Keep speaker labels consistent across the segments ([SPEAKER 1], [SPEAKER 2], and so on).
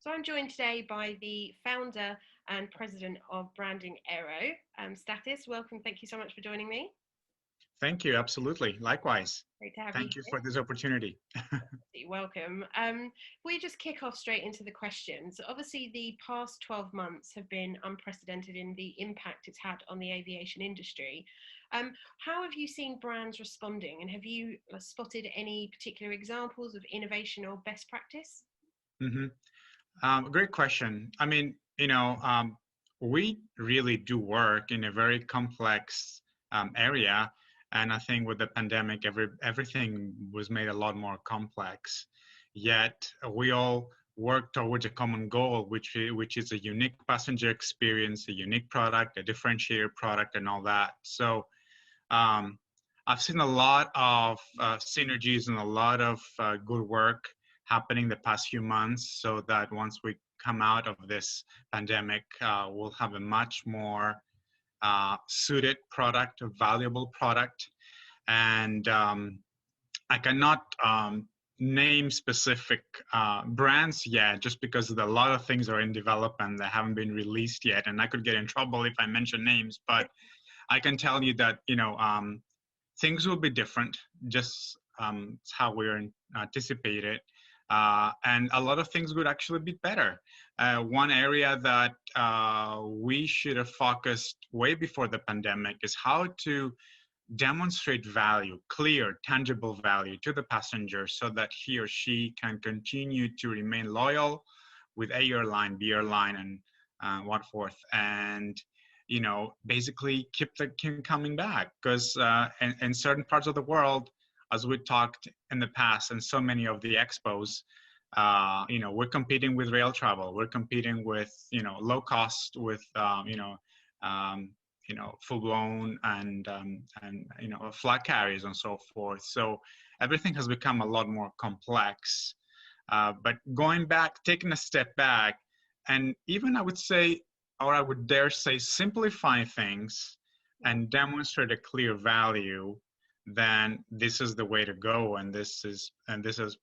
[SPEAKER 1] So I'm joined today by the founder and president of Branding Aero, Status. Welcome. Thank you so much for joining me.
[SPEAKER 2] Thank you. Absolutely. Likewise.
[SPEAKER 1] Great to have you
[SPEAKER 2] Thank you
[SPEAKER 1] here.
[SPEAKER 2] for this opportunity.
[SPEAKER 1] You're welcome. We just kick off straight into the questions. Obviously, the past 12 months have been unprecedented in the impact it's had on the aviation industry. How have you seen brands responding, and have you spotted any particular examples of innovation or best practice?
[SPEAKER 2] hmm Great question. I mean, we really do work in a very complex area. And I think with the pandemic, everything was made a lot more complex. Yet we all work towards a common goal, which is a unique passenger experience, a unique product, a differentiated product, and all that. So Um, I've seen a lot of synergies and a lot of good work happening the past few months so that once we come out of this pandemic, we'll have a much more suited product, a valuable product. And I cannot name specific brands yet just because a lot of things are in development that haven't been released yet. And I could get in trouble if I mention names, but I can tell you that things will be different, just how we're anticipated, and a lot of things would actually be better. One area that we should have focused way before the pandemic is how to demonstrate value, clear, tangible value to the passenger so that he or she can continue to remain loyal with A airline, B airline, and what forth. And basically keep the king coming back because in certain parts of the world, as we talked in the past, and so many of the expos, we're competing with rail travel, we're competing with low cost, with um, full blown and flag carriers and so forth. So everything has become a lot more complex. But going back, taking a step back, and even I would say, or I would dare say, simplify things and demonstrate a clear value, then this is the way to go. And this is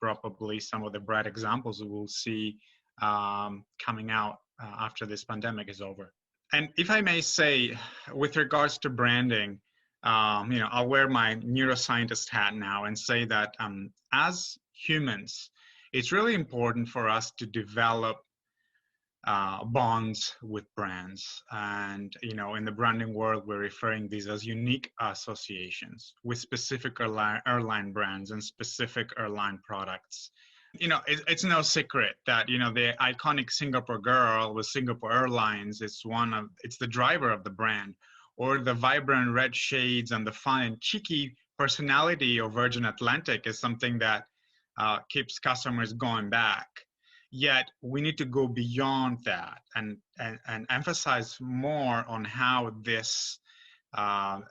[SPEAKER 2] probably some of the bright examples we will see coming out after this pandemic is over. And if I may say, with regards to branding, I'll wear my neuroscientist hat now and say that as humans, it's really important for us to develop bonds with brands. And in the branding world, we're referring these as unique associations with specific airline brands and specific airline products. It's no secret that the iconic Singapore girl with Singapore Airlines is it's the driver of the brand, or the vibrant red shades and the fun and cheeky personality of Virgin Atlantic is something that keeps customers going back. Yet we need to go beyond that and emphasize more on how this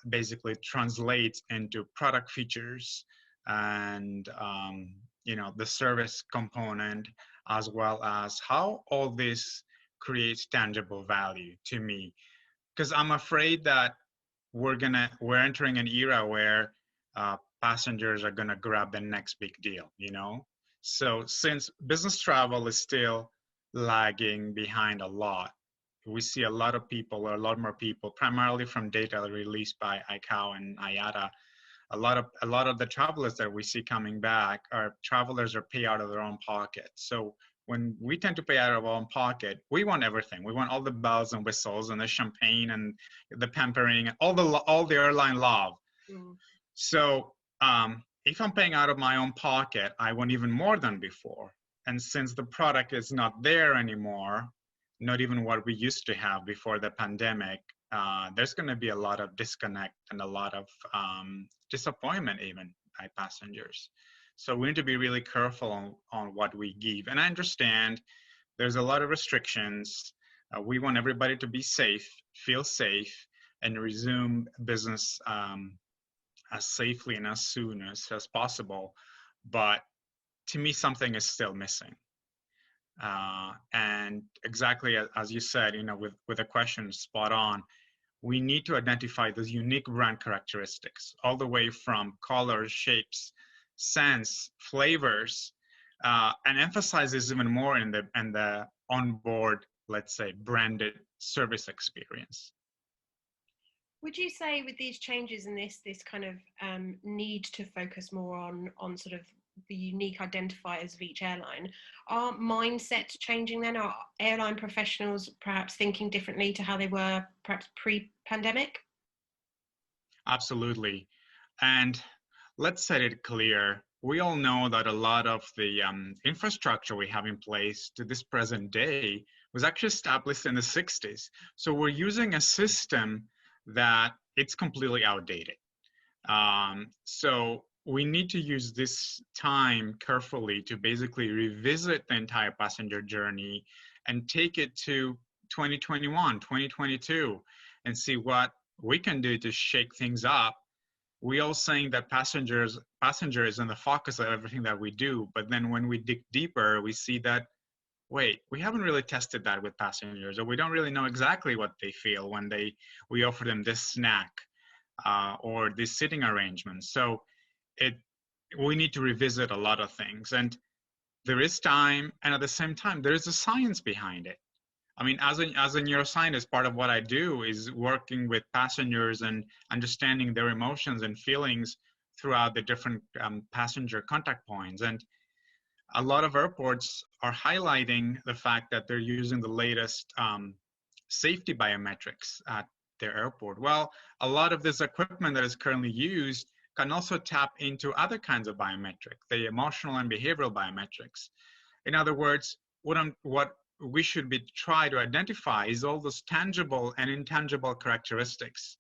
[SPEAKER 2] basically translates into product features and the service component, as well as how all this creates tangible value to me. Because I'm afraid that we're entering an era where passengers are gonna grab the next big deal. So since business travel is still lagging behind a lot, we see a lot of people, or a lot more people, primarily from data released by ICAO and IATA. A lot of the travelers that we see coming back are travelers are pay out of their own pocket. So when we tend to pay out of our own pocket, we want everything. We want all the bells and whistles and the champagne and the pampering, and all the airline love.
[SPEAKER 1] Mm.
[SPEAKER 2] So if I'm paying out of my own pocket, I want even more than before. And since the product is not there anymore, not even what we used to have before the pandemic, there's going to be a lot of disconnect and a lot of disappointment even by passengers. So we need to be really careful on what we give. And I understand there's a lot of restrictions. We want everybody to be safe, feel safe, and resume business as safely and as soon as possible. But to me, something is still missing. And exactly as you said, with the question spot on, we need to identify those unique brand characteristics, all the way from colors, shapes, scents, flavors, and emphasize this even more in the onboard, let's say, branded service experience.
[SPEAKER 1] Would you say with these changes and this kind of need to focus more on sort of the unique identifiers of each airline, are mindsets changing then? Are airline professionals perhaps thinking differently to how they were perhaps pre-pandemic?
[SPEAKER 2] Absolutely. And let's set it clear. We all know that a lot of the infrastructure we have in place to this present day was actually established in the 60s. So we're using a system that it's completely outdated. So we need to use this time carefully to basically revisit the entire passenger journey and take it to 2021, 2022, and see what we can do to shake things up. We all saying that passenger is in the focus of everything that we do, but then when we dig deeper, we see that wait, we haven't really tested that with passengers, or we don't really know exactly what they feel when we offer them this snack or this sitting arrangement. So it we need to revisit a lot of things, and there is time, and at the same time, there is a science behind it. I mean, as a neuroscientist, part of what I do is working with passengers and understanding their emotions and feelings throughout the different passenger contact points. And a lot of airports are highlighting the fact that they're using the latest safety biometrics at their airport. Well, a lot of this equipment that is currently used can also tap into other kinds of biometric, the emotional and behavioral biometrics. In other words, what we should be try to identify is all those tangible and intangible characteristics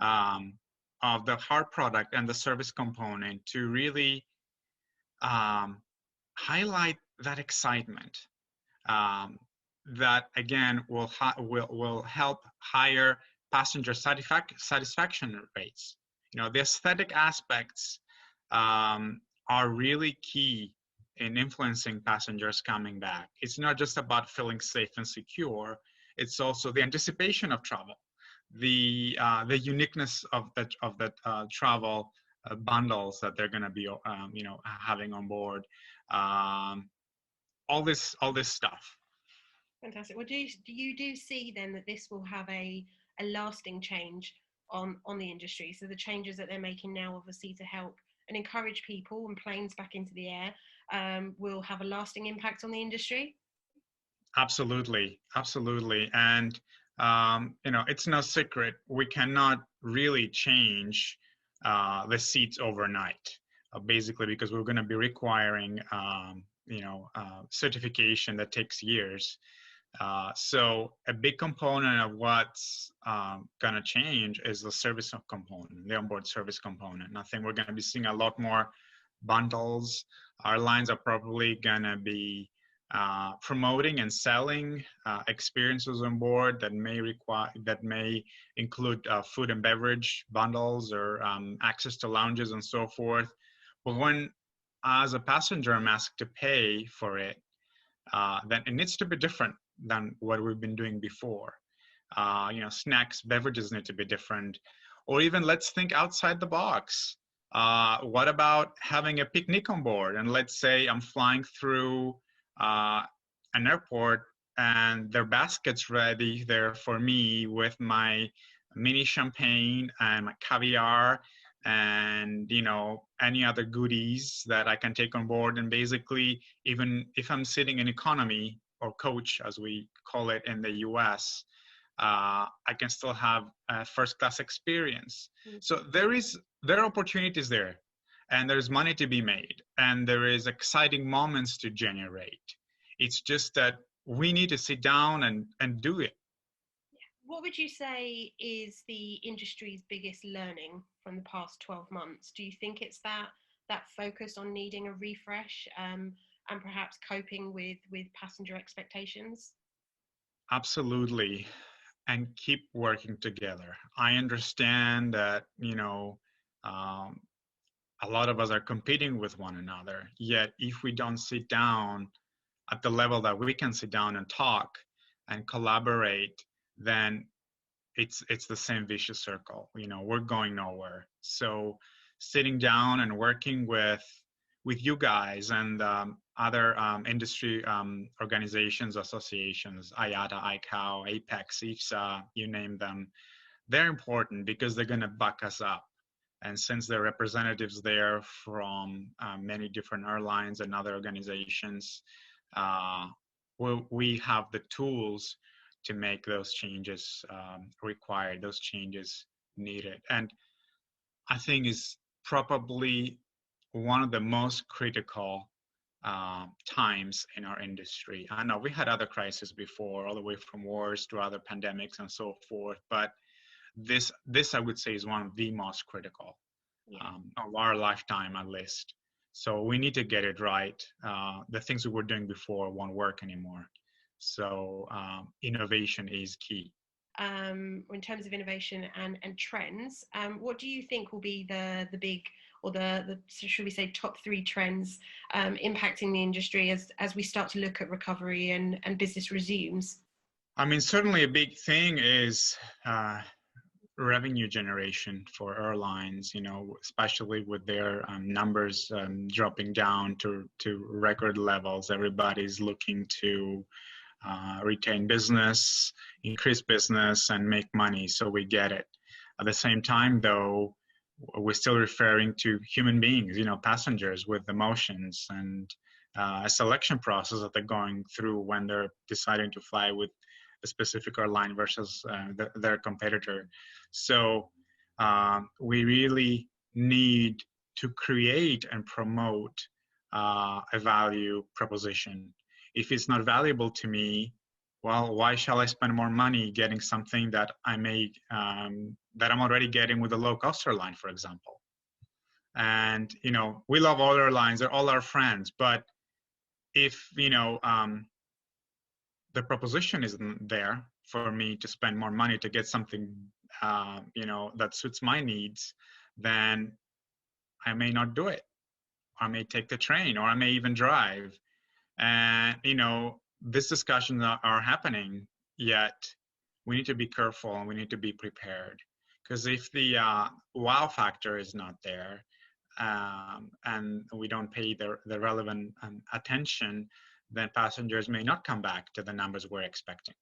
[SPEAKER 2] of the hard product and the service component to really highlight that excitement that again will help higher passenger satisfaction rates. You know, the aesthetic aspects are really key in influencing passengers coming back. It's not just about feeling safe and secure. It's also the anticipation of travel, the uniqueness of that travel bundles that they're going to be having on board. All this stuff.
[SPEAKER 1] Fantastic. Well, do you see then that this will have a lasting change on the industry? So the changes that they're making now, obviously, to help and encourage people and planes back into the air, will have a lasting impact on the industry?
[SPEAKER 2] Absolutely, absolutely. And it's no secret we cannot really change the seats overnight, basically because we're going to be requiring certification that takes years. So a big component of what's going to change is the service component, the onboard service component. And I think we're going to be seeing a lot more bundles. Airlines are probably going to be promoting and selling experiences on board that may include food and beverage bundles or access to lounges and so forth. But when, as a passenger, I'm asked to pay for it, then it needs to be different than what we've been doing before. Snacks, beverages need to be different, or even let's think outside the box. What about having a picnic on board? And let's say I'm flying through an airport and their basket's ready there for me with my mini champagne and my caviar and any other goodies that I can take on board. And basically, even if I'm sitting in economy or coach, as we call it in the US, I can still have a first class experience. So there are opportunities there, and there's money to be made, and there is exciting moments to generate. It's just that we need to sit down and do it.
[SPEAKER 1] What would you say is the industry's biggest learning from the past 12 months? Do you think it's that focus on needing a refresh and perhaps coping with passenger expectations?
[SPEAKER 2] Absolutely. And keep working together. I understand that, a lot of us are competing with one another. Yet, if we don't sit down at the level that we can sit down and talk and collaborate, then it's the same vicious circle. We're going nowhere. So, sitting down and working with you guys and other industry organizations, associations, IATA, ICAO, APEX, IFSA, you name them. They're important because they're going to back us up. And since there are representatives there from many different airlines and other organizations, uh, we have the tools to make those changes required, those changes needed. And I think is probably one of the most critical times in our industry. I know we had other crises before, all the way from wars to other pandemics and so forth, but this I would say is one of the most critical of our lifetime at least. So we need to get it right. The things we were doing before won't work anymore. So innovation is key.
[SPEAKER 1] In terms of innovation and trends, what do you think will be the big, or the should we say top three trends impacting the industry as we start to look at recovery and business resumes?
[SPEAKER 2] I mean, certainly a big thing is revenue generation for airlines, especially with their numbers dropping down to record levels. Everybody's looking to retain business, increase business, and make money. So we get it. At the same time, though, we're still referring to human beings, passengers with emotions and a selection process that they're going through when they're deciding to fly with a specific airline versus their competitor. So we really need to create and promote a value proposition. If it's not valuable to me, well, why shall I spend more money getting something that that I'm already getting with a low-cost airline, for example? And we love all airlines; they're all our friends. But if the proposition isn't there for me to spend more money to get something, that suits my needs, then I may not do it. I may take the train, or I may even drive. And these discussions are happening, yet we need to be careful and we need to be prepared, because if the wow factor is not there, and we don't pay the relevant attention, then passengers may not come back to the numbers we're expecting.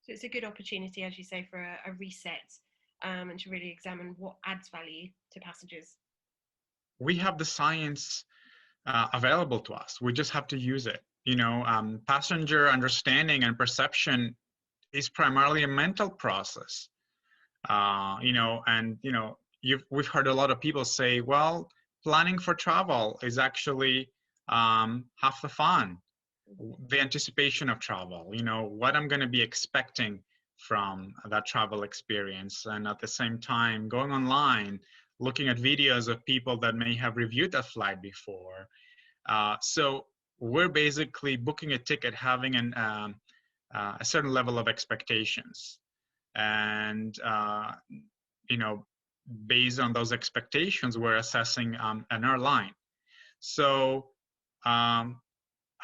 [SPEAKER 1] So it's a good opportunity, as you say, for a reset and to really examine what adds value to passengers.
[SPEAKER 2] We have the science available to us. We just have to use it. Passenger understanding and perception is primarily a mental process. We've heard a lot of people say, well, planning for travel is actually half the fun. The anticipation of travel, what I'm going to be expecting from that travel experience. And at the same time, going online, looking at videos of people that may have reviewed that flight before. So we're basically booking a ticket having a certain level of expectations. And, based on those expectations, we're assessing an airline. So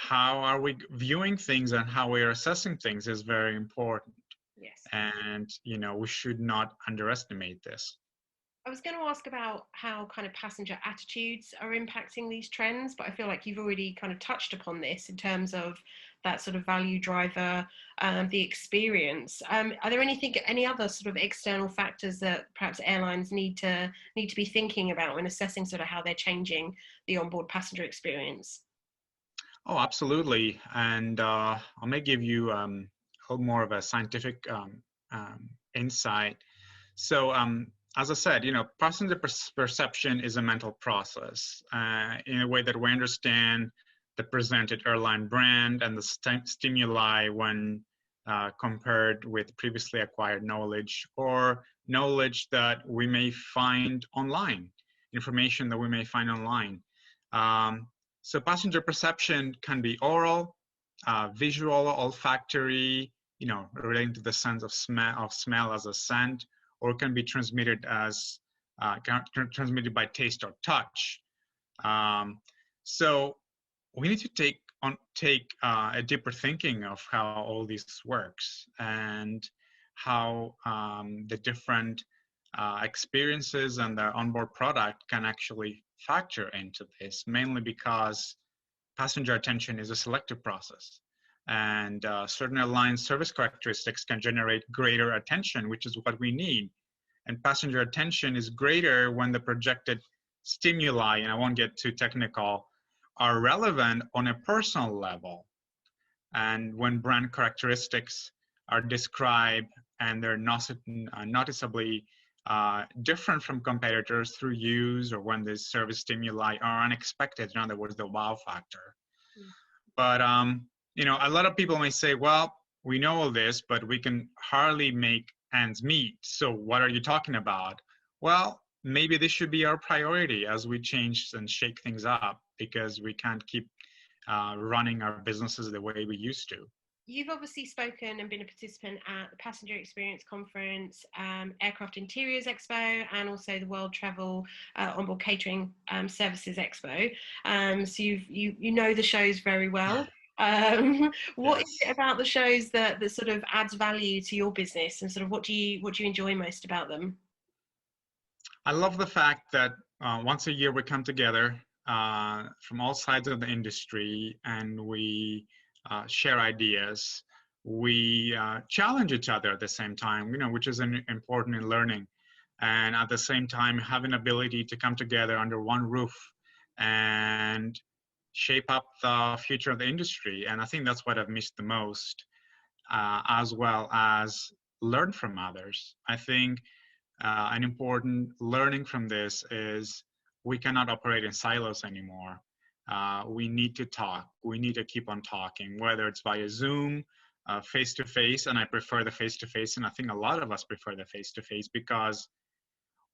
[SPEAKER 2] how are we viewing things and how we're assessing things is very important.
[SPEAKER 1] Yes.
[SPEAKER 2] And, we should not underestimate this.
[SPEAKER 1] I was going to ask about how kind of passenger attitudes are impacting these trends, but I feel like you've already kind of touched upon this in terms of that sort of value driver, the experience. Are there any other sort of external factors that perhaps airlines need to be thinking about when assessing sort of how they're changing the onboard passenger experience?
[SPEAKER 2] Oh, absolutely. And I may give you a little more of a scientific insight. So, as I said, passenger perception is a mental process in a way that we understand the presented airline brand and the stimuli when compared with previously acquired knowledge or knowledge that we may find online, information that we may find online. So passenger perception can be oral, visual, olfactory, relating to the sense of smell as a scent, or can be transmitted as transmitted by taste or touch. So we need to take a deeper thinking of how all this works and how the different experiences and the onboard product can actually factor into this, mainly because passenger attention is a selective process. And certain airline service characteristics can generate greater attention, which is what we need. And passenger attention is greater when the projected stimuli, and I won't get too technical, are relevant on a personal level. And when brand characteristics are described and they're noticeably different from competitors through use, or when the service stimuli are unexpected, in other words, the wow factor.
[SPEAKER 1] Mm.
[SPEAKER 2] But a lot of people may say, well, we know all this, but we can hardly make ends meet. So what are you talking about? Well, maybe this should be our priority as we change and shake things up, because we can't keep running our businesses the way we used to.
[SPEAKER 1] You've obviously spoken and been a participant at the Passenger Experience Conference, Aircraft Interiors Expo, and also the World Travel Onboard Catering Services Expo. So you know the shows very well. What is
[SPEAKER 2] Yes.
[SPEAKER 1] it about the shows that sort of adds value to your business, and sort of what do you enjoy most about them?
[SPEAKER 2] I love the fact that once a year we come together from all sides of the industry, and we share ideas. We challenge each other at the same time, which is important in learning. And at the same time, have an ability to come together under one roof and shape up the future of the industry. And I think that's what I've missed the most, as well as learn from others. I think an important learning from this is we cannot operate in silos anymore. We need to talk. We need to keep on talking, whether it's via Zoom, face to face. And I prefer the face to face. And I think a lot of us prefer the face to face, because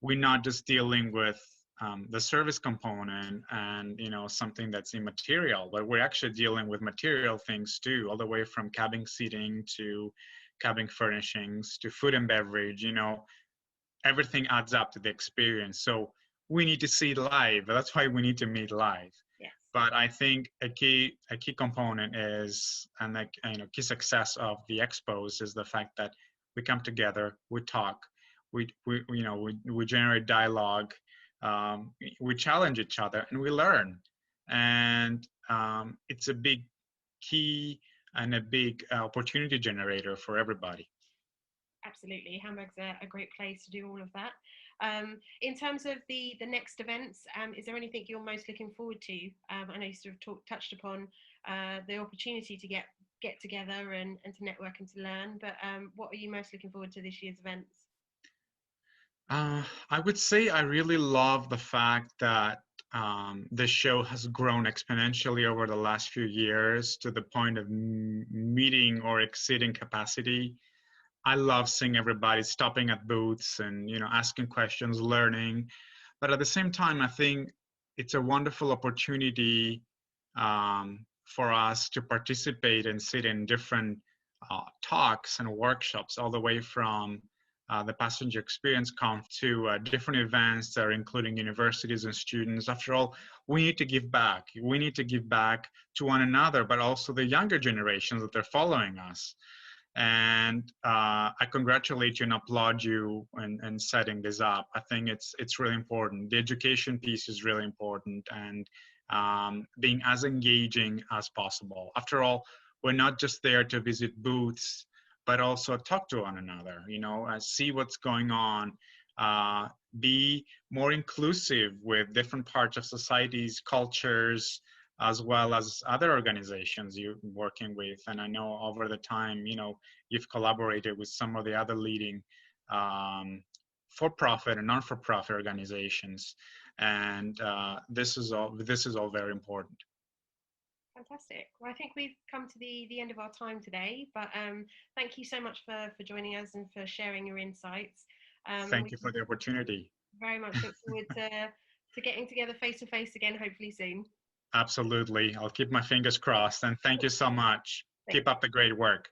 [SPEAKER 2] we're not just dealing with the service component and something that's immaterial, but we're actually dealing with material things too, all the way from cabin seating to cabin furnishings to food and beverage. Everything adds up to the experience. So we need to see live. That's why we need to meet live.
[SPEAKER 1] Yes.
[SPEAKER 2] But I think a key component is, and key success of the expos is the fact that we come together, we talk, we generate dialogue, we challenge each other, and we learn. And it's a big key and a big opportunity generator for everybody.
[SPEAKER 1] Absolutely, Hamburg's a great place to do all of that. In terms of the next events, is there anything you're most looking forward to? I know you sort of touched upon the opportunity to get together and to network and to learn, but what are you most looking forward to this year's events?
[SPEAKER 2] I would say I really love the fact that the show has grown exponentially over the last few years to the point of meeting or exceeding capacity. I love seeing everybody stopping at booths and asking questions, learning. But at the same time, I think it's a wonderful opportunity for us to participate and sit in different talks and workshops, all the way from the Passenger Experience Conf to different events that are including universities and students. After all, we need to give back. We need to give back to one another, but also the younger generations that are following us. And I congratulate you and applaud you in setting this up. I think it's really important. The education piece is really important, and being as engaging as possible. After all, we're not just there to visit booths, but also talk to one another, see what's going on, be more inclusive with different parts of society's cultures, as well as other organizations you're working with. And I know over the time, you've collaborated with some of the other leading for-profit and non-for-profit organizations. And this is all very important.
[SPEAKER 1] Fantastic. Well, I think we've come to the end of our time today, but thank you so much for joining us and for sharing your insights.
[SPEAKER 2] Thank you for the opportunity.
[SPEAKER 1] Very much look forward to getting together face to face again, hopefully soon.
[SPEAKER 2] Absolutely. I'll keep my fingers crossed. And thank you so much. Keep up the great work.